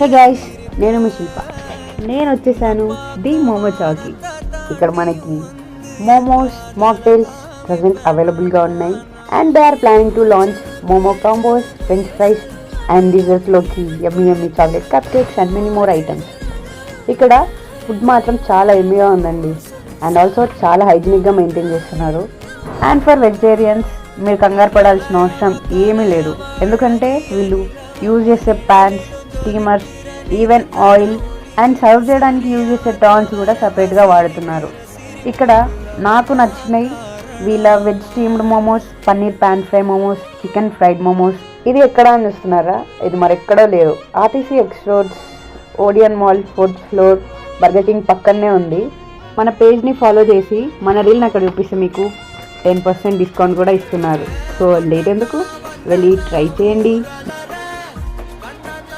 Hey guys, నేను మీ శిల్ప. నేను వచ్చేసాను ది మోమో చాకి. ఇక్కడ మనకి మోమోస్, మాక్టైల్స్ ప్రజెంట్ అవైలబుల్గా ఉన్నాయి. And they are planning to launch momo combos, french fries and డిజర్ట్స్లోకి yummy yummy chocolate cup cakes and many more items. ఇక్కడ ఫుడ్ మాత్రం చాలా ఎమ్మీగా ఉందండి. అండ్ ఆల్సో చాలా హైజీనిక్గా మెయింటైన్ చేస్తున్నారు. అండ్ ఫర్ వెజిటేరియన్స్ మీరు కంగారు పడాల్సిన అవసరం ఏమీ లేదు. ఎందుకంటే వీళ్ళు యూజ్ చేసే pans, steamers, even oil and serve చేయడానికి యూజ్ చేసే టాన్స్ కూడా సపరేట్గా వాడుతున్నారు. ఇక్కడ నాకు నచ్చినవి వీళ్ళ veg steamed momos, paneer pan fry momos, chicken fried momos. ఇది ఎక్కడ అని చూస్తున్నారా? ఇది మరెక్కడో లేదు. RTC X roads, Odeon mall 4th floor, Burger King పక్కనే ఉంది. మన పేజ్ని ఫాలో చేసి మన రీల్ని అక్కడ చూపిస్తే మీకు 10% డిస్కౌంట్ కూడా ఇస్తున్నారు. సో లేట్ ఎందుకు, వెళ్ళి ట్రై చేయండి.